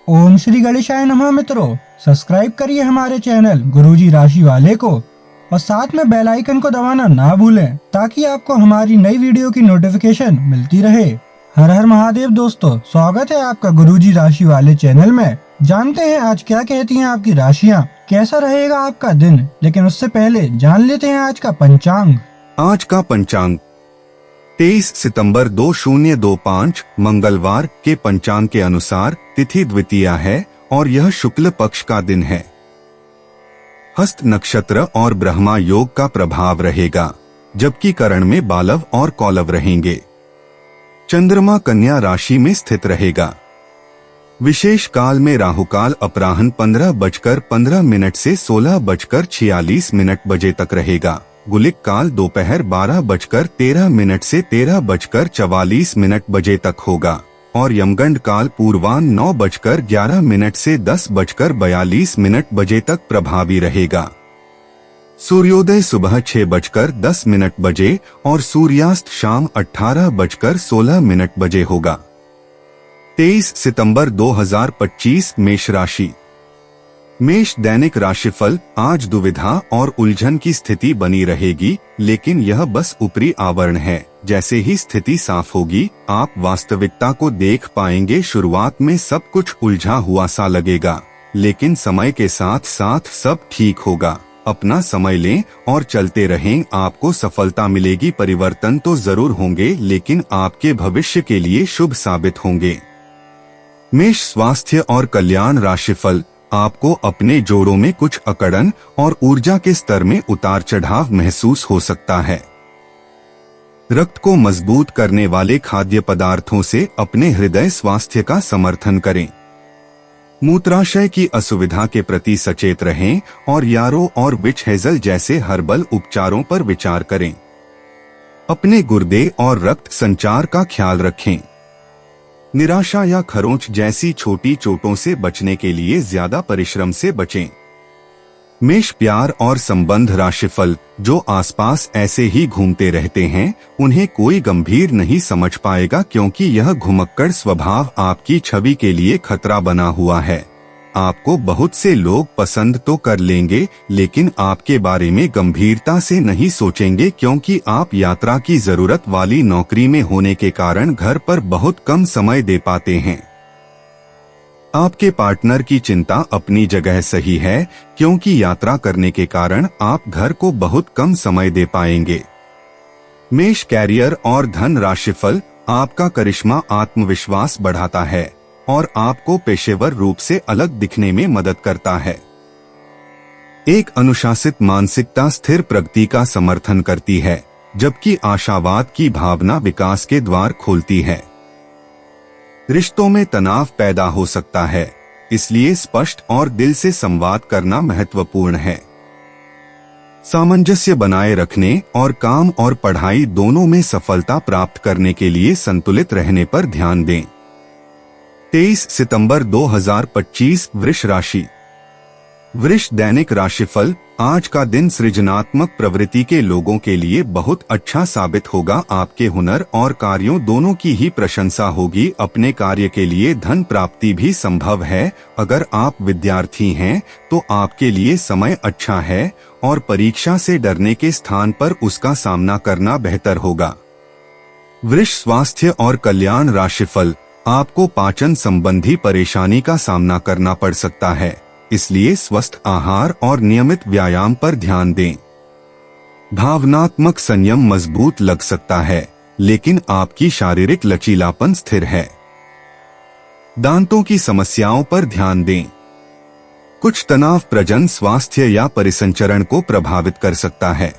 ओम श्री गणेशाय नमः। मित्रों, सब्सक्राइब करिए हमारे चैनल गुरुजी राशि वाले को और साथ में बेल आइकन को दबाना ना भूलें ताकि आपको हमारी नई वीडियो की नोटिफिकेशन मिलती रहे। हर हर महादेव दोस्तों, स्वागत है आपका गुरुजी राशि वाले चैनल में। जानते हैं आज क्या कहती हैं आपकी राशियां, कैसा रहेगा आपका दिन। लेकिन उससे पहले जान लेते हैं आज का पंचांग। आज का पंचांग 23 सितंबर 2025 मंगलवार के पंचांग के अनुसार तिथि द्वितीया है और यह शुक्ल पक्ष का दिन है। हस्त नक्षत्र और ब्रह्मा योग का प्रभाव रहेगा, जबकि करण में बालव और कौलव रहेंगे। चंद्रमा कन्या राशि में स्थित रहेगा। विशेष काल में राहुकाल अपराह्न 15:15 से 16:46 बजे तक रहेगा। गुलिक काल दोपहर 12:13 से 13:44 बजे तक होगा और यमगंड काल पूर्वाह्न 9:11 से 10:42 बजे तक प्रभावी रहेगा। सूर्योदय सुबह 6:10 बजे और सूर्यास्त शाम 18:16 बजे होगा। 23 सितंबर 2025 मेष राशि। मेष दैनिक राशिफल। आज दुविधा और उलझन की स्थिति बनी रहेगी, लेकिन यह बस ऊपरी आवरण है। जैसे ही स्थिति साफ होगी, आप वास्तविकता को देख पाएंगे। शुरुआत में सब कुछ उलझा हुआ सा लगेगा, लेकिन समय के साथ साथ सब ठीक होगा। अपना समय लें और चलते रहें, आपको सफलता मिलेगी। परिवर्तन तो जरूर होंगे, लेकिन आपके भविष्य के लिए शुभ साबित होंगे। मेष स्वास्थ्य और कल्याण राशिफल। आपको अपने जोड़ों में कुछ अकड़न और ऊर्जा के स्तर में उतार चढ़ाव महसूस हो सकता है। रक्त को मजबूत करने वाले खाद्य पदार्थों से अपने हृदय स्वास्थ्य का समर्थन करें। मूत्राशय की असुविधा के प्रति सचेत रहें और यारो और विच हेजल जैसे हर्बल उपचारों पर विचार करें। अपने गुर्दे और रक्त संचार का ख्याल रखें। निराशा या खरोंच जैसी छोटी चोटों से बचने के लिए ज्यादा परिश्रम से बचें। मेष प्यार और संबंध राशिफल। जो आसपास ऐसे ही घूमते रहते हैं, उन्हें कोई गंभीर नहीं समझ पाएगा, क्योंकि यह घुमक्कड़ स्वभाव आपकी छवि के लिए खतरा बना हुआ है। आपको बहुत से लोग पसंद तो कर लेंगे, लेकिन आपके बारे में गंभीरता से नहीं सोचेंगे, क्योंकि आप यात्रा की जरूरत वाली नौकरी में होने के कारण घर पर बहुत कम समय दे पाते हैं। आपके पार्टनर की चिंता अपनी जगह सही है, क्योंकि यात्रा करने के कारण आप घर को बहुत कम समय दे पाएंगे। मेष कैरियर और धन राशिफल। आपका करिश्मा आत्मविश्वास बढ़ाता है और आपको पेशेवर रूप से अलग दिखने में मदद करता है। एक अनुशासित मानसिकता स्थिर प्रगति का समर्थन करती है, जबकि आशावाद की भावना विकास के द्वार खोलती है। रिश्तों में तनाव पैदा हो सकता है, इसलिए स्पष्ट और दिल से संवाद करना महत्वपूर्ण है। सामंजस्य बनाए रखने और काम और पढ़ाई दोनों में सफलता प्राप्त करने के लिए संतुलित रहने पर ध्यान दें। 23 सितंबर 2025 वृष राशि। वृष दैनिक राशिफल। आज का दिन सृजनात्मक प्रवृत्ति के लोगों के लिए बहुत अच्छा साबित होगा। आपके हुनर और कार्यों दोनों की ही प्रशंसा होगी। अपने कार्य के लिए धन प्राप्ति भी संभव है। अगर आप विद्यार्थी हैं तो आपके लिए समय अच्छा है और परीक्षा से डरने के स्थान पर उसका सामना करना बेहतर होगा। वृष स्वास्थ्य और कल्याण राशिफल। आपको पाचन संबंधी परेशानी का सामना करना पड़ सकता है, इसलिए स्वस्थ आहार और नियमित व्यायाम पर ध्यान दें। भावनात्मक संयम मजबूत लग सकता है, लेकिन आपकी शारीरिक लचीलापन स्थिर है। दांतों की समस्याओं पर ध्यान दें। कुछ तनाव प्रजनन स्वास्थ्य या परिसंचरण को प्रभावित कर सकता है।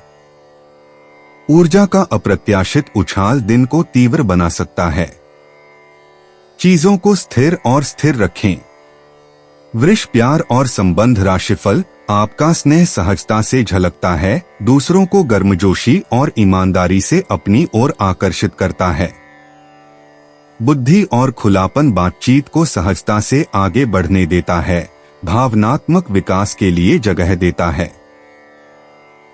ऊर्जा का अप्रत्याशित उछाल दिन को तीव्र बना सकता है। चीजों को स्थिर और स्थिर रखें। वृष प्यार और संबंध राशिफल। आपका स्नेह सहजता से झलकता है, दूसरों को गर्मजोशी और ईमानदारी से अपनी ओर आकर्षित करता है। बुद्धि और खुलापन बातचीत को सहजता से आगे बढ़ने देता है, भावनात्मक विकास के लिए जगह देता है।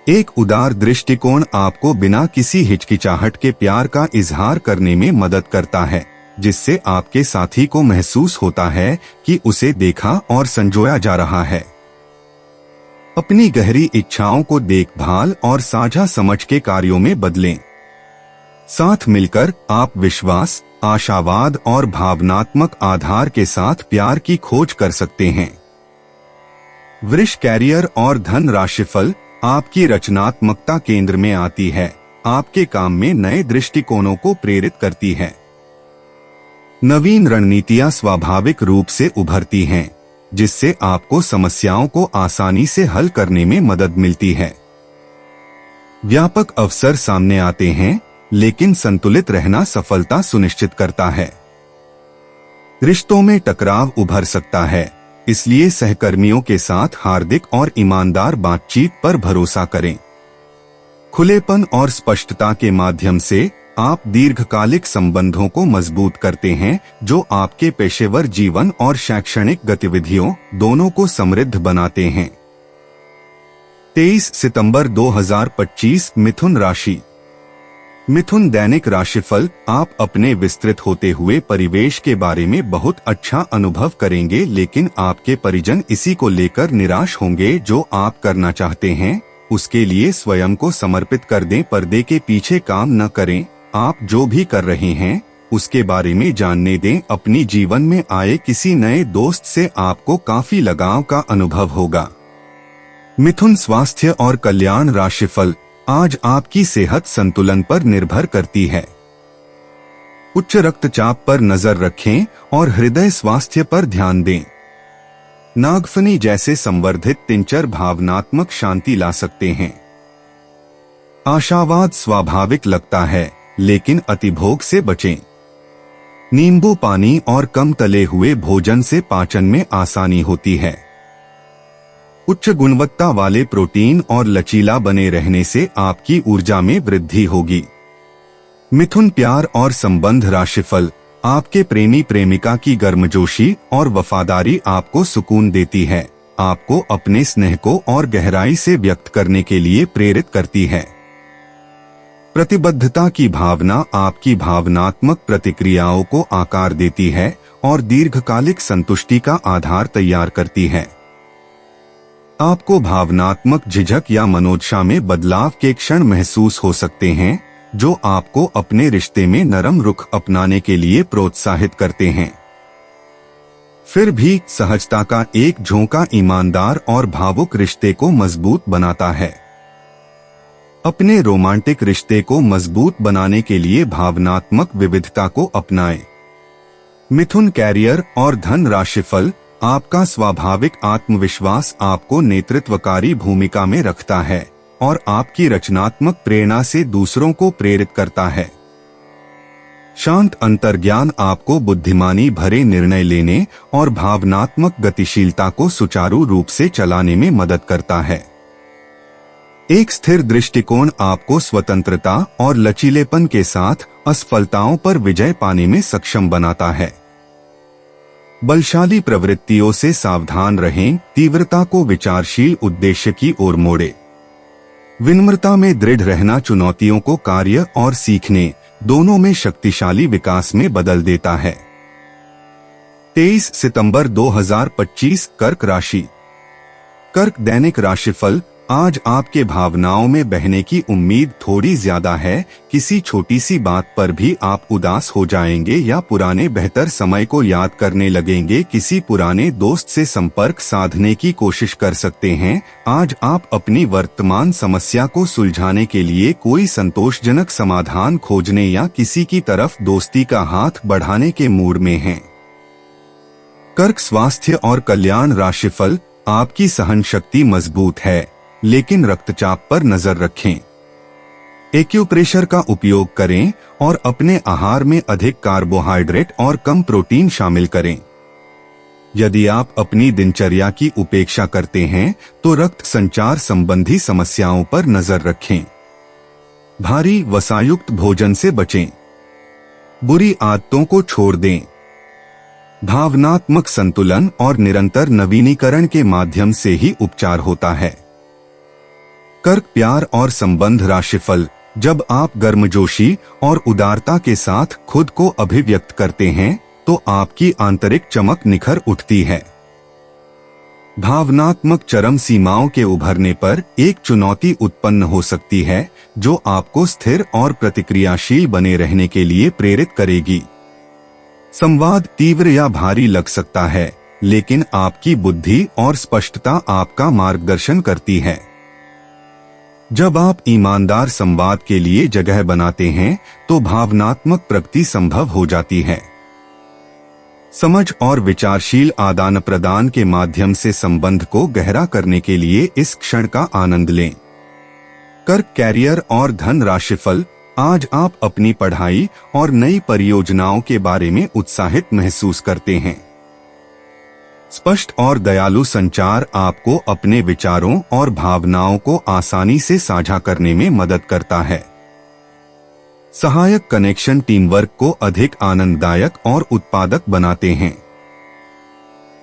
एक उदार दृष्टिकोण आपको बिना किसी हिचकिचाहट के प्यार का इजहार करने में मदद करता है। जिससे आपके साथी को महसूस होता है कि उसे देखा और संजोया जा रहा है। अपनी गहरी इच्छाओं को देखभाल और साझा समझ के कार्यों में बदलें। साथ मिलकर आप विश्वास, आशावाद और भावनात्मक आधार के साथ प्यार की खोज कर सकते हैं। वृष कैरियर और धन राशिफल, आपकी रचनात्मकता केंद्र में आती है, आपके काम में नए दृष्टिकोणों को प्रेरित करती है। नवीन रणनीतियां स्वाभाविक रूप से उभरती हैं, जिससे आपको समस्याओं को आसानी से हल करने में मदद मिलती है। व्यापक अवसर सामने आते हैं, लेकिन संतुलित रहना सफलता सुनिश्चित करता है। रिश्तों में टकराव उभर सकता है, इसलिए सहकर्मियों के साथ हार्दिक और ईमानदार बातचीत पर भरोसा करें। खुलेपन और स्पष्टता के माध्यम से आप दीर्घकालिक संबंधों को मजबूत करते हैं, जो आपके पेशेवर जीवन और शैक्षणिक गतिविधियों दोनों को समृद्ध बनाते हैं। 23 सितंबर 2025 मिथुन राशि। मिथुन दैनिक राशिफल, आप अपने विस्तृत होते हुए परिवेश के बारे में बहुत अच्छा अनुभव करेंगे, लेकिन आपके परिजन इसी को लेकर निराश होंगे जो आप करना चाहते हैं। उसके लिए स्वयं को समर्पित कर दें, पर्दे के पीछे काम न करें। आप जो भी कर रहे हैं उसके बारे में जानने दें। अपनी जीवन में आए किसी नए दोस्त से आपको काफी लगाव का अनुभव होगा। मिथुन स्वास्थ्य और कल्याण राशिफल, आज आपकी सेहत संतुलन पर निर्भर करती है। उच्च रक्तचाप पर नजर रखें और हृदय स्वास्थ्य पर ध्यान दें। नागफनी जैसे संवर्धित तिंचर भावनात्मक शांति ला सकते हैं। आशावाद स्वाभाविक लगता है, लेकिन अतिभोग से बचें। नींबू पानी और कम तले हुए भोजन से पाचन में आसानी होती है। उच्च गुणवत्ता वाले प्रोटीन और लचीला बने रहने से आपकी ऊर्जा में वृद्धि होगी। मिथुन प्यार और संबंध राशिफल, आपके प्रेमी प्रेमिका की गर्मजोशी और वफादारी आपको सुकून देती है, आपको अपने स्नेह को और गहराई से व्यक्त करने के लिए प्रेरित करती है। प्रतिबद्धता की भावना आपकी भावनात्मक प्रतिक्रियाओं को आकार देती है और दीर्घकालिक संतुष्टि का आधार तैयार करती है। आपको भावनात्मक झिझक या मनोदशा में बदलाव के क्षण महसूस हो सकते हैं, जो आपको अपने रिश्ते में नरम रुख अपनाने के लिए प्रोत्साहित करते हैं। फिर भी सहजता का एक झोंका ईमानदार और भावुक रिश्ते को मजबूत बनाता है। अपने रोमांटिक रिश्ते को मजबूत बनाने के लिए भावनात्मक विविधता को अपनाएं। मिथुन कैरियर और धन राशिफल, आपका स्वाभाविक आत्मविश्वास आपको नेतृत्वकारी भूमिका में रखता है और आपकी रचनात्मक प्रेरणा से दूसरों को प्रेरित करता है। शांत अंतर्ज्ञान आपको बुद्धिमानी भरे निर्णय लेने और भावनात्मक गतिशीलता को सुचारू रूप से चलाने में मदद करता है। एक स्थिर दृष्टिकोण आपको स्वतंत्रता और लचीलेपन के साथ असफलताओं पर विजय पाने में सक्षम बनाता है। बलशाली प्रवृत्तियों से सावधान रहें, तीव्रता को विचारशील उद्देश्य की ओर मोड़े। विनम्रता में दृढ़ रहना चुनौतियों को कार्य और सीखने दोनों में शक्तिशाली विकास में बदल देता है। 23 सितंबर 2025 कर्क राशि। कर्क दैनिक राशिफल, आज आपके भावनाओं में बहने की उम्मीद थोड़ी ज्यादा है। किसी छोटी सी बात पर भी आप उदास हो जाएंगे या पुराने बेहतर समय को याद करने लगेंगे। किसी पुराने दोस्त से संपर्क साधने की कोशिश कर सकते हैं। आज आप अपनी वर्तमान समस्या को सुलझाने के लिए कोई संतोषजनक समाधान खोजने या किसी की तरफ दोस्ती का हाथ बढ़ाने के मूड में हैं। कर्क स्वास्थ्य और कल्याण राशिफल, आपकी सहन शक्ति मजबूत है, लेकिन रक्तचाप पर नजर रखें। एक्यूप्रेशर का उपयोग करें और अपने आहार में अधिक कार्बोहाइड्रेट और कम प्रोटीन शामिल करें। यदि आप अपनी दिनचर्या की उपेक्षा करते हैं तो रक्त संचार संबंधी समस्याओं पर नजर रखें। भारी वसायुक्त भोजन से बचें। बुरी आदतों को छोड़ दें। भावनात्मक संतुलन और निरंतर नवीनीकरण के माध्यम से ही उपचार होता है। कर्क प्यार और संबंध राशिफल, जब आप गर्मजोशी और उदारता के साथ खुद को अभिव्यक्त करते हैं तो आपकी आंतरिक चमक निखर उठती है। भावनात्मक चरम सीमाओं के उभरने पर एक चुनौती उत्पन्न हो सकती है जो आपको स्थिर और प्रतिक्रियाशील बने रहने के लिए प्रेरित करेगी। संवाद तीव्र या भारी लग सकता है, लेकिन आपकी बुद्धि और स्पष्टता आपका मार्गदर्शन करती है। जब आप ईमानदार संवाद के लिए जगह बनाते हैं तो भावनात्मक प्रगति संभव हो जाती है। समझ और विचारशील आदान प्रदान के माध्यम से संबंध को गहरा करने के लिए इस क्षण का आनंद लें। कर्क, कैरियर और धन राशिफल। आज आप अपनी पढ़ाई और नई परियोजनाओं के बारे में उत्साहित महसूस करते हैं। स्पष्ट और दयालु संचार आपको अपने विचारों और भावनाओं को आसानी से साझा करने में मदद करता है। सहायक कनेक्शन टीम वर्क को अधिक आनंददायक और उत्पादक बनाते हैं।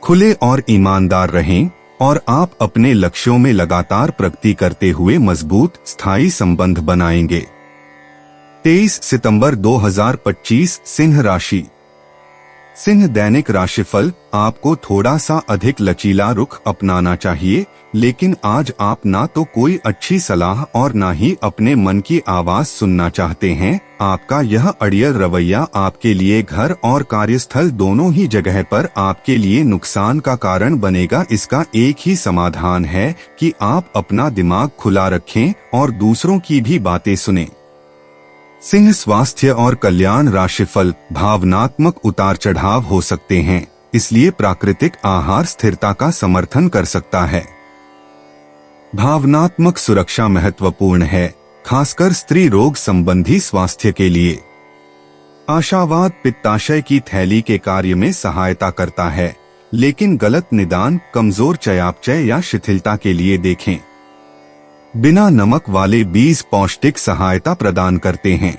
खुले और ईमानदार रहें और आप अपने लक्ष्यों में लगातार प्रगति करते हुए मजबूत स्थायी संबंध बनाएंगे। 23 सितंबर 2025 सिंह राशि। सिंह दैनिक राशिफल। आपको थोड़ा सा अधिक लचीला रुख अपनाना चाहिए, लेकिन आज आप ना तो कोई अच्छी सलाह और ना ही अपने मन की आवाज सुनना चाहते हैं। आपका यह अड़ियल रवैया आपके लिए घर और कार्यस्थल दोनों ही जगह पर आपके लिए नुकसान का कारण बनेगा। इसका एक ही समाधान है कि आप अपना दिमाग खुला रखें और दूसरों की भी बातें सुनें। सिंह स्वास्थ्य और कल्याण राशिफल। भावनात्मक उतार चढ़ाव हो सकते हैं, इसलिए प्राकृतिक आहार स्थिरता का समर्थन कर सकता है। भावनात्मक सुरक्षा महत्वपूर्ण है, खासकर स्त्री रोग संबंधी स्वास्थ्य के लिए। आशावाद पित्ताशय की थैली के कार्य में सहायता करता है, लेकिन गलत निदान, कमजोर चयापचय या शिथिलता के लिए देखें। बिना नमक वाले बीज पौष्टिक सहायता प्रदान करते हैं।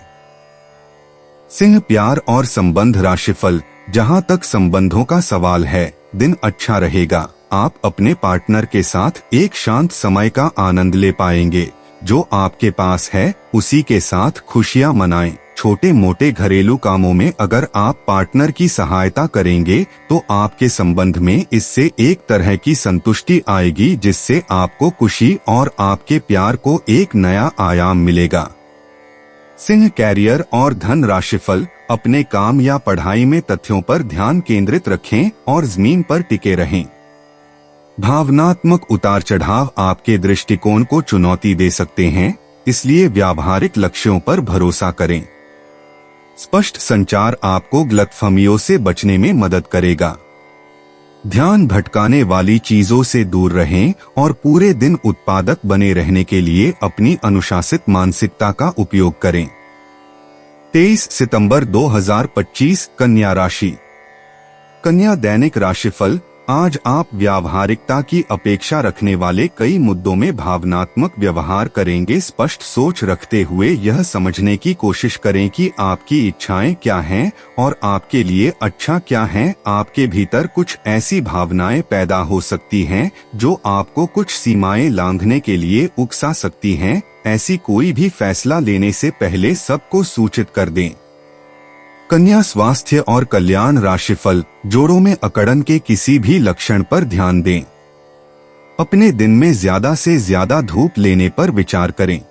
सिंह प्यार और संबंध राशिफल। जहां तक संबंधों का सवाल है, दिन अच्छा रहेगा। आप अपने पार्टनर के साथ एक शांत समय का आनंद ले पाएंगे। जो आपके पास है उसी के साथ खुशियां मनाएं। छोटे मोटे घरेलू कामों में अगर आप पार्टनर की सहायता करेंगे तो आपके संबंध में इससे एक तरह की संतुष्टि आएगी, जिससे आपको खुशी और आपके प्यार को एक नया आयाम मिलेगा। सिंह कैरियर और धन राशिफल। अपने काम या पढ़ाई में तथ्यों पर ध्यान केंद्रित रखें और जमीन पर टिके रहें। भावनात्मक उतार चढ़ाव आपके दृष्टिकोण को चुनौती दे सकते हैं, इसलिए व्यावहारिक लक्ष्यों पर भरोसा करें। स्पष्ट संचार आपको गलतफहमियों से बचने में मदद करेगा। ध्यान भटकाने वाली चीजों से दूर रहें और पूरे दिन उत्पादक बने रहने के लिए अपनी अनुशासित मानसिकता का उपयोग करें। 23 सितंबर 2025 कन्या राशि। कन्या दैनिक राशिफल। आज आप व्यावहारिकता की अपेक्षा रखने वाले कई मुद्दों में भावनात्मक व्यवहार करेंगे। स्पष्ट सोच रखते हुए यह समझने की कोशिश करें कि आपकी इच्छाएं क्या हैं और आपके लिए अच्छा क्या है। आपके भीतर कुछ ऐसी भावनाएं पैदा हो सकती हैं जो आपको कुछ सीमाएं लांघने के लिए उकसा सकती हैं। ऐसी कोई भी फैसला लेने से पहले सबको सूचित कर दें। कन्या स्वास्थ्य और कल्याण राशिफल। जोड़ों में अकड़न के किसी भी लक्षण पर ध्यान दें। अपने दिन में ज्यादा से ज्यादा धूप लेने पर विचार करें।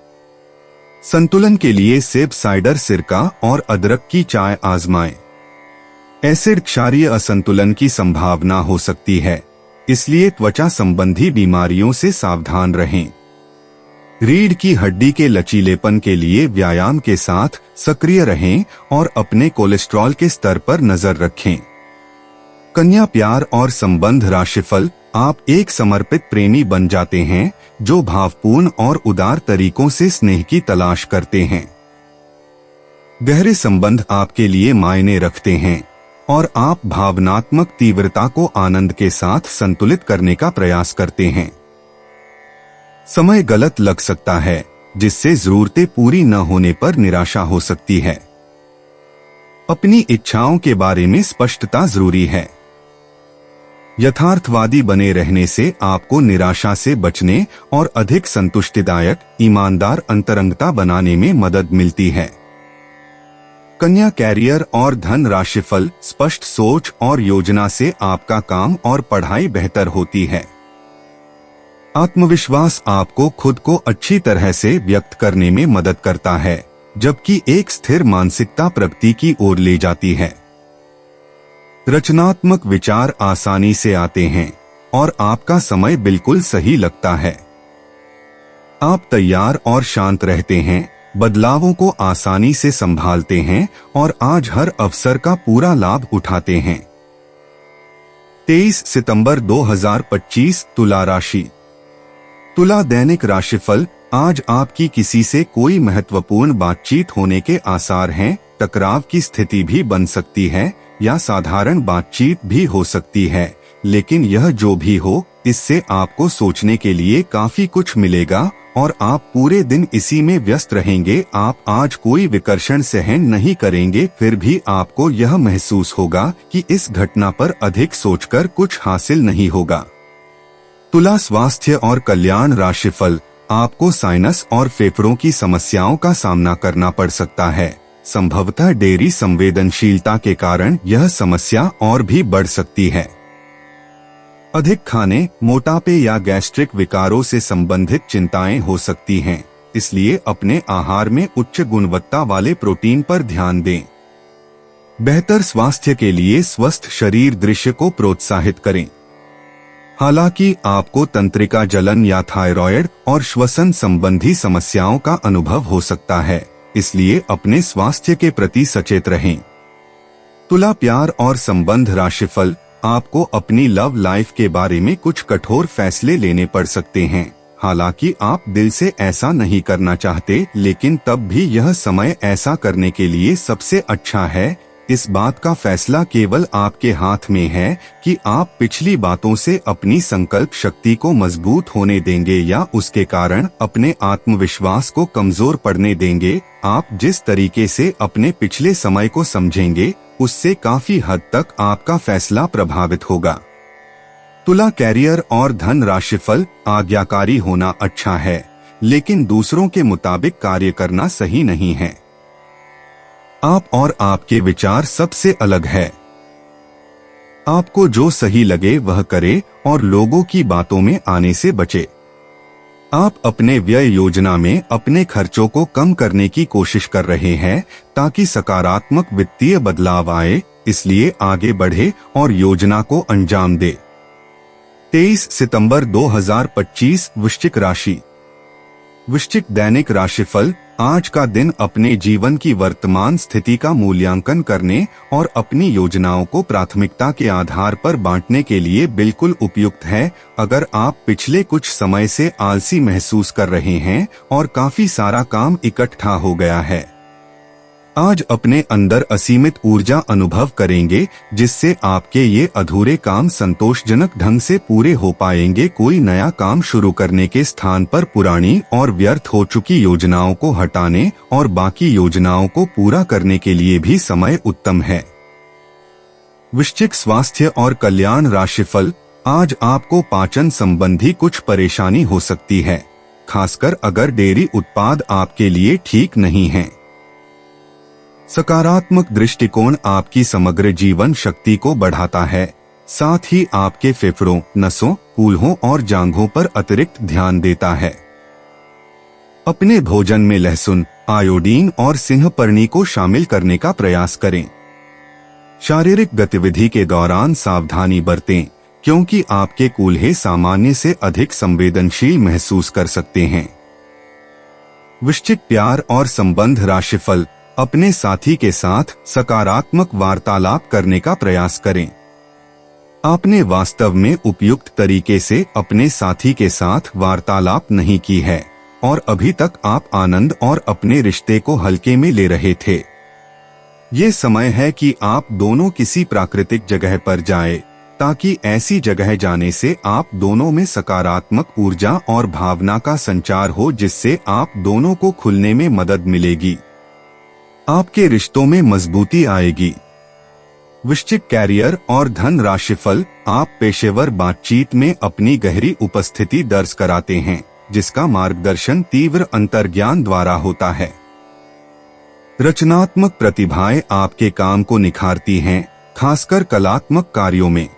संतुलन के लिए सेब साइडर सिरका और अदरक की चाय आजमाएं। एसिड क्षारीय असंतुलन की संभावना हो सकती है, इसलिए त्वचा संबंधी बीमारियों से सावधान रहें। रीढ़ की हड्डी के लचीलेपन के लिए व्यायाम के साथ सक्रिय रहें और अपने कोलेस्ट्रॉल के स्तर पर नजर रखें। कन्या प्यार और संबंध राशिफल। आप एक समर्पित प्रेमी बन जाते हैं जो भावपूर्ण और उदार तरीकों से स्नेह की तलाश करते हैं। गहरे संबंध आपके लिए मायने रखते हैं और आप भावनात्मक तीव्रता को आनंद के साथ संतुलित करने का प्रयास करते हैं। समय गलत लग सकता है, जिससे जरूरतें पूरी न होने पर निराशा हो सकती है। अपनी इच्छाओं के बारे में स्पष्टता जरूरी है। यथार्थवादी बने रहने से आपको निराशा से बचने और अधिक संतुष्टिदायक, ईमानदार अंतरंगता बनाने में मदद मिलती है। कन्या कैरियर और धन राशिफल। स्पष्ट सोच और योजना से आपका काम और पढ़ाई बेहतर होती है। आत्मविश्वास आपको खुद को अच्छी तरह से व्यक्त करने में मदद करता है, जबकि एक स्थिर मानसिकता प्रगति की ओर ले जाती है। रचनात्मक विचार आसानी से आते हैं और आपका समय बिल्कुल सही लगता है। आप तैयार और शांत रहते हैं, बदलावों को आसानी से संभालते हैं और आज हर अवसर का पूरा लाभ उठाते हैं। 23 सितंबर 2025 तुला राशि। तुला दैनिक राशिफल। आज आपकी किसी से कोई महत्वपूर्ण बातचीत होने के आसार हैं। टकराव की स्थिति भी बन सकती है या साधारण बातचीत भी हो सकती है, लेकिन यह जो भी हो, इससे आपको सोचने के लिए काफी कुछ मिलेगा और आप पूरे दिन इसी में व्यस्त रहेंगे। आप आज कोई विकर्षण सहन नहीं करेंगे, फिर भी आपको यह महसूस होगा कि इस घटना पर अधिक सोचकर कुछ हासिल नहीं होगा। तुला स्वास्थ्य और कल्याण राशिफल। आपको साइनस और फेफड़ों की समस्याओं का सामना करना पड़ सकता है। संभवतः डेयरी संवेदनशीलता के कारण यह समस्या और भी बढ़ सकती है। अधिक खाने, मोटापे या गैस्ट्रिक विकारों से संबंधित चिंताएं हो सकती हैं, इसलिए अपने आहार में उच्च गुणवत्ता वाले प्रोटीन पर ध्यान दें। बेहतर स्वास्थ्य के लिए स्वस्थ शरीर दृश्य को प्रोत्साहित करें। हालांकि आपको तंत्रिका जलन या थायराइड और श्वसन संबंधी समस्याओं का अनुभव हो सकता है, इसलिए अपने स्वास्थ्य के प्रति सचेत रहें। तुला प्यार और संबंध राशिफल। आपको अपनी लव लाइफ के बारे में कुछ कठोर फैसले लेने पड़ सकते हैं। हालांकि आप दिल से ऐसा नहीं करना चाहते, लेकिन तब भी यह समय ऐसा करने के लिए सबसे अच्छा है। इस बात का फैसला केवल आपके हाथ में है कि आप पिछली बातों से अपनी संकल्प शक्ति को मजबूत होने देंगे या उसके कारण अपने आत्मविश्वास को कमजोर पड़ने देंगे। आप जिस तरीके से अपने पिछले समय को समझेंगे, उससे काफी हद तक आपका फैसला प्रभावित होगा। तुला कैरियर और धन राशिफल। आज्ञाकारी होना अच्छा है, लेकिन दूसरों के मुताबिक कार्य करना सही नहीं है। आप और आपके विचार सबसे अलग है। आपको जो सही लगे वह करे और लोगों की बातों में आने से बचे। आप अपने व्यय योजना में अपने खर्चों को कम करने की कोशिश कर रहे हैं ताकि सकारात्मक वित्तीय बदलाव आए, इसलिए आगे बढ़े और योजना को अंजाम दे। 23 सितंबर 2025 वृश्चिक राशि। वृश्चिक दैनिक राशिफल। आज का दिन अपने जीवन की वर्तमान स्थिति का मूल्यांकन करने और अपनी योजनाओं को प्राथमिकता के आधार पर बांटने के लिए बिल्कुल उपयुक्त है। अगर आप पिछले कुछ समय से आलसी महसूस कर रहे हैं और काफी सारा काम इकट्ठा हो गया है, आज अपने अंदर असीमित ऊर्जा अनुभव करेंगे, जिससे आपके ये अधूरे काम संतोषजनक ढंग से पूरे हो पाएंगे। कोई नया काम शुरू करने के स्थान पर पुरानी और व्यर्थ हो चुकी योजनाओं को हटाने और बाकी योजनाओं को पूरा करने के लिए भी समय उत्तम है। वृश्चिक स्वास्थ्य और कल्याण राशिफल। आज आपको पाचन संबंधी कुछ परेशानी हो सकती है, खासकर अगर डेयरी उत्पाद आपके लिए ठीक नहीं हैं। सकारात्मक दृष्टिकोण आपकी समग्र जीवन शक्ति को बढ़ाता है, साथ ही आपके फेफड़ों, नसों, कूल्हों और जांघों पर अतिरिक्त ध्यान देता है। अपने भोजन में लहसुन, आयोडीन और सिंहपर्णी को शामिल करने का प्रयास करें। शारीरिक गतिविधि के दौरान सावधानी बरतें, क्योंकि आपके कूल्हे सामान्य से अधिक संवेदनशील महसूस कर सकते हैं। वृश्चिक प्यार और संबंध राशिफल। अपने साथी के साथ सकारात्मक वार्तालाप करने का प्रयास करें। आपने वास्तव में उपयुक्त तरीके से अपने साथी के साथ वार्तालाप नहीं की है और अभी तक आप आनंद और अपने रिश्ते को हल्के में ले रहे थे। ये समय है कि आप दोनों किसी प्राकृतिक जगह पर जाएं, ताकि ऐसी जगह जाने से आप दोनों में सकारात्मक ऊर्जा और भावना का संचार हो, जिससे आप दोनों को खुलने में मदद मिलेगी। आपके रिश्तों में मजबूती आएगी। वृश्चिक कैरियर और धन राशिफल, आप पेशेवर बातचीत में अपनी गहरी उपस्थिति दर्ज कराते हैं, जिसका मार्गदर्शन तीव्र अंतर्ज्ञान द्वारा होता है। रचनात्मक प्रतिभाएं आपके काम को निखारती हैं, खासकर कलात्मक कार्यों में।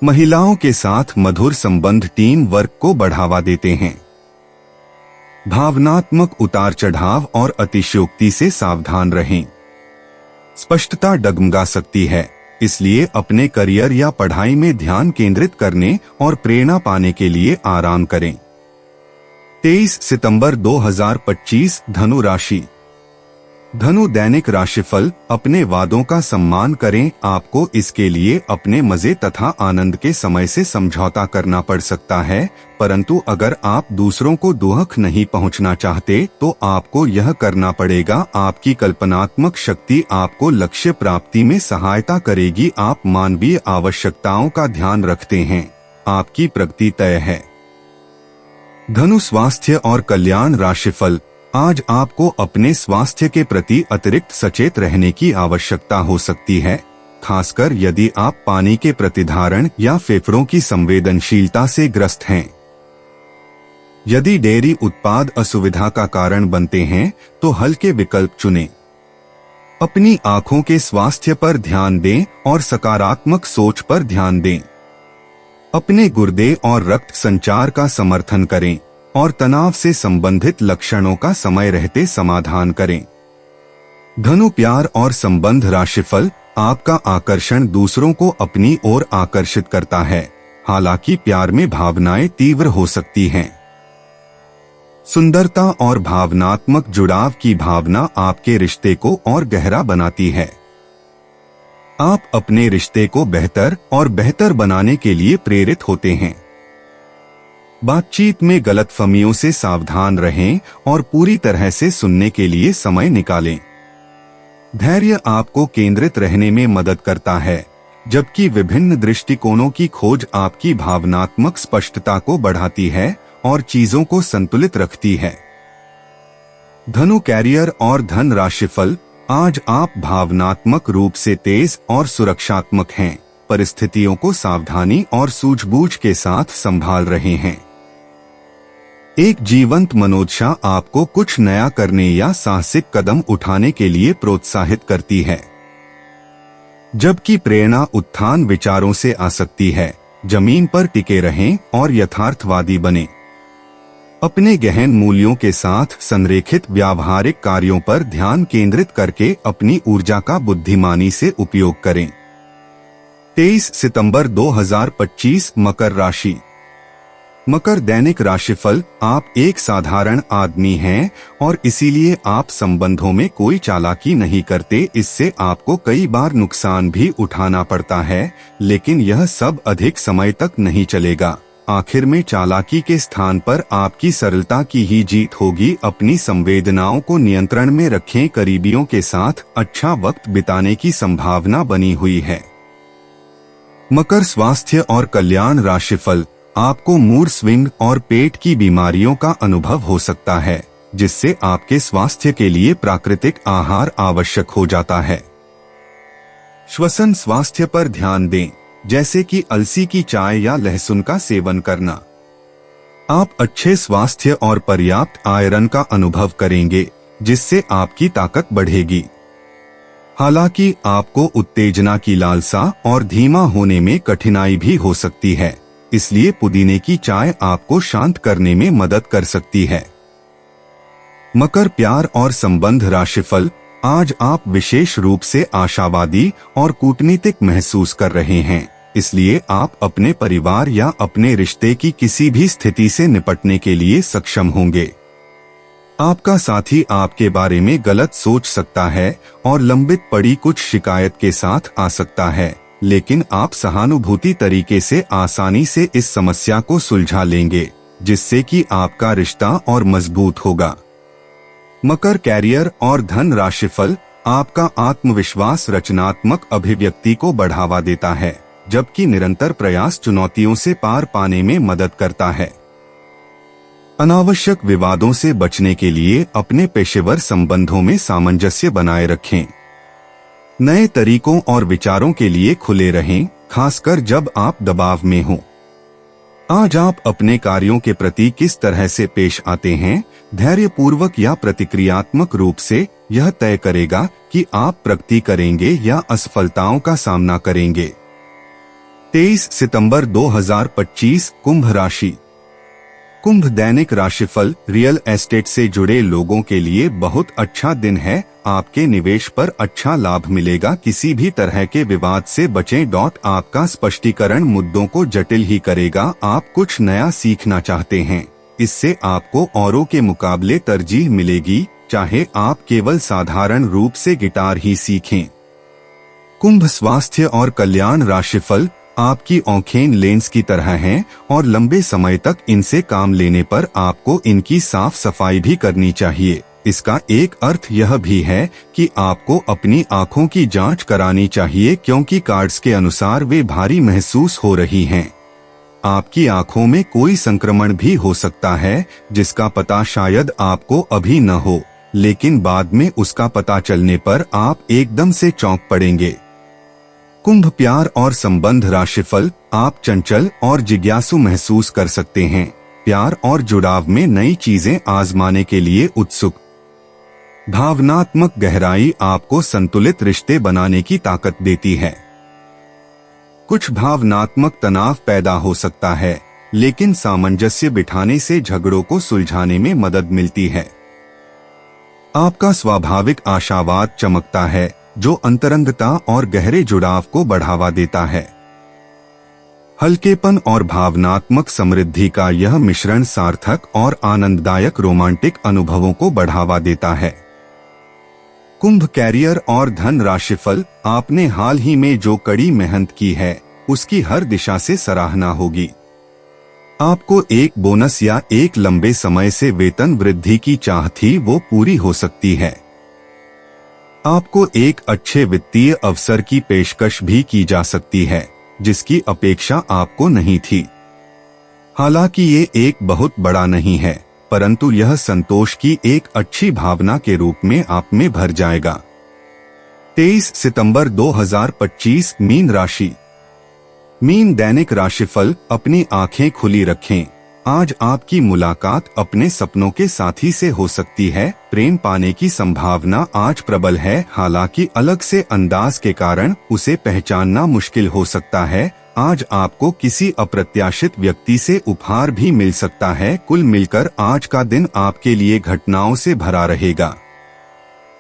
महिलाओं के साथ मधुर संबंध टीम वर्क को बढ़ावा देते हैं। भावनात्मक उतार चढ़ाव और अतिशयोक्ति से सावधान रहें। स्पष्टता डगमगा सकती है, इसलिए अपने करियर या पढ़ाई में ध्यान केंद्रित करने और प्रेरणा पाने के लिए आराम करें। 23 सितंबर 2025 धनु राशि। धनु दैनिक राशिफल, अपने वादों का सम्मान करें। आपको इसके लिए अपने मजे तथा आनंद के समय से समझौता करना पड़ सकता है, परंतु अगर आप दूसरों को दुख नहीं पहुंचना चाहते तो आपको यह करना पड़ेगा। आपकी कल्पनात्मक शक्ति आपको लक्ष्य प्राप्ति में सहायता करेगी। आप मानवीय आवश्यकताओं का ध्यान रखते हैं। आपकी प्रगति तय है। धनु स्वास्थ्य और कल्याण राशिफल, आज आपको अपने स्वास्थ्य के प्रति अतिरिक्त सचेत रहने की आवश्यकता हो सकती है, खासकर यदि आप पानी के प्रतिधारण या फेफड़ों की संवेदनशीलता से ग्रस्त हैं। यदि डेयरी उत्पाद असुविधा का कारण बनते हैं तो हल्के विकल्प चुनें। अपनी आंखों के स्वास्थ्य पर ध्यान दें और सकारात्मक सोच पर ध्यान दें। अपने गुर्दे और रक्त संचार का समर्थन करें और तनाव से संबंधित लक्षणों का समय रहते समाधान करें। धनु प्यार और संबंध राशिफल, आपका आकर्षण दूसरों को अपनी ओर आकर्षित करता है, हालांकि प्यार में भावनाएं तीव्र हो सकती हैं। सुंदरता और भावनात्मक जुड़ाव की भावना आपके रिश्ते को और गहरा बनाती है। आप अपने रिश्ते को बेहतर और बेहतर बनाने के लिए प्रेरित होते हैं। बातचीत में गलतफहमियों से सावधान रहें और पूरी तरह से सुनने के लिए समय निकालें। धैर्य आपको केंद्रित रहने में मदद करता है, जबकि विभिन्न दृष्टिकोणों की खोज आपकी भावनात्मक स्पष्टता को बढ़ाती है और चीजों को संतुलित रखती है। धनु कैरियर और धन राशिफल, आज आप भावनात्मक रूप से तेज और सुरक्षात्मक हैं, परिस्थितियों को सावधानी और सूझबूझ के साथ संभाल रहे हैं। एक जीवंत मनोदशा आपको कुछ नया करने या साहसिक कदम उठाने के लिए प्रोत्साहित करती है, जबकि प्रेरणा उत्थान विचारों से आ सकती है। जमीन पर टिके रहें और यथार्थवादी बनें। अपने गहन मूल्यों के साथ संरेखित व्यावहारिक कार्यों पर ध्यान केंद्रित करके अपनी ऊर्जा का बुद्धिमानी से उपयोग करें। 23 सितंबर 2025 मकर राशि। मकर दैनिक राशिफल, आप एक साधारण आदमी हैं और इसीलिए आप संबंधों में कोई चालाकी नहीं करते। इससे आपको कई बार नुकसान भी उठाना पड़ता है, लेकिन यह सब अधिक समय तक नहीं चलेगा। आखिर में चालाकी के स्थान पर आपकी सरलता की ही जीत होगी। अपनी संवेदनाओं को नियंत्रण में रखें। करीबियों के साथ अच्छा वक्त बिताने की संभावना बनी हुई है। मकर स्वास्थ्य और कल्याण राशिफल, आपको मूड स्विंग और पेट की बीमारियों का अनुभव हो सकता है, जिससे आपके स्वास्थ्य के लिए प्राकृतिक आहार आवश्यक हो जाता है। श्वसन स्वास्थ्य पर ध्यान दें, जैसे कि अलसी की चाय या लहसुन का सेवन करना। आप अच्छे स्वास्थ्य और पर्याप्त आयरन का अनुभव करेंगे, जिससे आपकी ताकत बढ़ेगी। हालांकि आपको उत्तेजना की लालसा और धीमा होने में कठिनाई भी हो सकती है, इसलिए पुदीने की चाय आपको शांत करने में मदद कर सकती है। मकर प्यार और संबंध राशिफल, आज आप विशेष रूप से आशावादी और कूटनीतिक महसूस कर रहे हैं, इसलिए आप अपने परिवार या अपने रिश्ते की किसी भी स्थिति से निपटने के लिए सक्षम होंगे। आपका साथी आपके बारे में गलत सोच सकता है और लंबित पड़ी कुछ शिकायत के साथ आ सकता है, लेकिन आप सहानुभूति तरीके से आसानी से इस समस्या को सुलझा लेंगे, जिससे कि आपका रिश्ता और मजबूत होगा। मकर कैरियर और धन राशिफल, आपका आत्मविश्वास रचनात्मक अभिव्यक्ति को बढ़ावा देता है, जबकि निरंतर प्रयास चुनौतियों से पार पाने में मदद करता है। अनावश्यक विवादों से बचने के लिए अपने पेशेवर संबंधों में सामंजस्य बनाए रखें। नए तरीकों और विचारों के लिए खुले रहें, खासकर जब आप दबाव में हों। आज आप अपने कार्यों के प्रति किस तरह से पेश आते हैं, धैर्यपूर्वक या प्रतिक्रियात्मक रूप से, यह तय करेगा कि आप प्रगति करेंगे या असफलताओं का सामना करेंगे। 23 सितंबर 2025 कुंभ राशि। कुंभ दैनिक राशिफल। रियल एस्टेट से जुड़े लोगों के लिए बहुत अच्छा दिन है। आपके निवेश पर अच्छा लाभ मिलेगा। किसी भी तरह के विवाद से बचें। आपका स्पष्टीकरण मुद्दों को जटिल ही करेगा। आप कुछ नया सीखना चाहते हैं, इससे आपको औरों के मुकाबले तरजीह मिलेगी, चाहे आप केवल साधारण रूप से गिटार ही सीखें। कुंभ स्वास्थ्य और कल्याण राशिफल। आपकी आंखें लेंस की तरह हैं और लंबे समय तक इनसे काम लेने पर आपको इनकी साफ सफाई भी करनी चाहिए। इसका एक अर्थ यह भी है कि आपको अपनी आंखों की जांच करानी चाहिए, क्योंकि कार्ड्स के अनुसार वे भारी महसूस हो रही हैं। आपकी आंखों में कोई संक्रमण भी हो सकता है, जिसका पता शायद आपको अभी न हो, लेकिन बाद में उसका पता चलने पर आप एकदम से चौंक पड़ेंगे। कुंभ प्यार और संबंध राशिफल। आप चंचल और जिज्ञासु महसूस कर सकते हैं। प्यार और जुड़ाव में नई चीजें आजमाने के लिए उत्सुक। भावनात्मक गहराई आपको संतुलित रिश्ते बनाने की ताकत देती है। कुछ भावनात्मक तनाव पैदा हो सकता है, लेकिन सामंजस्य बिठाने से झगड़ों को सुलझाने में मदद मिलती है। आपका स्वाभाविक आशावाद चमकता है, जो अंतरंगता और गहरे जुड़ाव को बढ़ावा देता है। हल्केपन और भावनात्मक समृद्धि का यह मिश्रण सार्थक और आनंददायक रोमांटिक अनुभवों को बढ़ावा देता है। कुंभ कैरियर और धन राशिफल। आपने हाल ही में जो कड़ी मेहनत की है, उसकी हर दिशा से सराहना होगी। आपको एक बोनस या एक लंबे समय से वेतन वृद्धि की चाह थी, वो पूरी हो सकती है। आपको एक अच्छे वित्तीय अवसर की पेशकश भी की जा सकती है, जिसकी अपेक्षा आपको नहीं थी। हालांकि ये एक बहुत बड़ा नहीं है, परंतु यह संतोष की एक अच्छी भावना के रूप में आप में भर जाएगा। 23 सितंबर 2025 मीन राशि। मीन दैनिक राशिफल। अपनी आंखें खुली रखें। आज आपकी मुलाकात अपने सपनों के साथी से हो सकती है। प्रेम पाने की संभावना आज प्रबल है, हालांकि अलग से अंदाज के कारण उसे पहचानना मुश्किल हो सकता है। आज आपको किसी अप्रत्याशित व्यक्ति से उपहार भी मिल सकता है। कुल मिलकर आज का दिन आपके लिए घटनाओं से भरा रहेगा।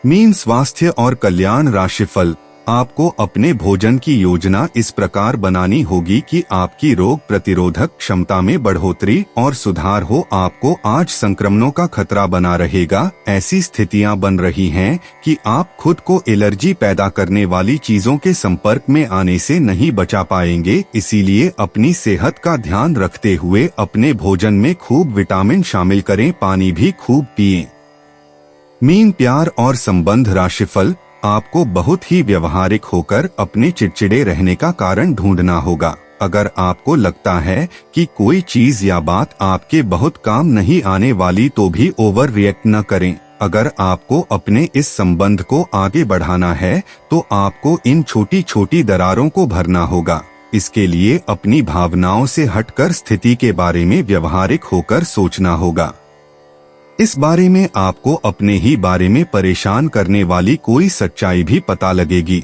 मीन स्वास्थ्य और कल्याण राशिफल। आपको अपने भोजन की योजना इस प्रकार बनानी होगी कि आपकी रोग प्रतिरोधक क्षमता में बढ़ोतरी और सुधार हो। आपको आज संक्रमणों का खतरा बना रहेगा। ऐसी स्थितियां बन रही हैं कि आप खुद को एलर्जी पैदा करने वाली चीजों के संपर्क में आने से नहीं बचा पाएंगे। इसीलिए अपनी सेहत का ध्यान रखते हुए अपने भोजन में खूब विटामिन शामिल करें। पानी भी खूब पिएं। मीन प्यार और संबंध राशिफल। आपको बहुत ही व्यवहारिक होकर अपने चिड़चिड़े रहने का कारण ढूंढना होगा। अगर आपको लगता है कि कोई चीज या बात आपके बहुत काम नहीं आने वाली, तो भी ओवर रिएक्ट न करें। अगर आपको अपने इस संबंध को आगे बढ़ाना है, तो आपको इन छोटी छोटी दरारों को भरना होगा। इसके लिए अपनी भावनाओं से हटकर स्थिति के बारे में व्यवहारिक होकर सोचना होगा। इस बारे में आपको अपने ही बारे में परेशान करने वाली कोई सच्चाई भी पता लगेगी।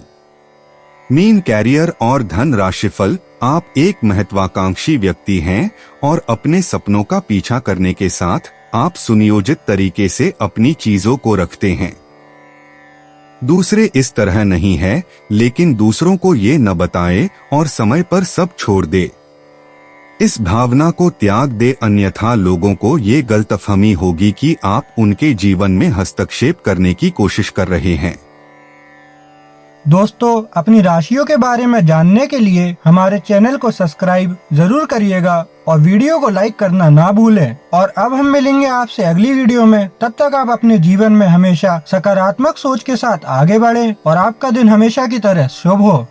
मीन कैरियर और धन राशिफल। आप एक महत्वाकांक्षी व्यक्ति हैं और अपने सपनों का पीछा करने के साथ आप सुनियोजित तरीके से अपनी चीजों को रखते हैं। दूसरे इस तरह नहीं है, लेकिन दूसरों को ये न बताएं और समय पर सब छोड़ दे। इस भावना को त्याग दे, अन्यथा लोगों को ये गलतफहमी होगी कि आप उनके जीवन में हस्तक्षेप करने की कोशिश कर रहे हैं। दोस्तों, अपनी राशियों के बारे में जानने के लिए हमारे चैनल को सब्सक्राइब जरूर करिएगा और वीडियो को लाइक करना ना भूलें। और अब हम मिलेंगे आपसे अगली वीडियो में। तब तक आप अपने जीवन में हमेशा सकारात्मक सोच के साथ आगे बढ़ें और आपका दिन हमेशा की तरह शुभ हो।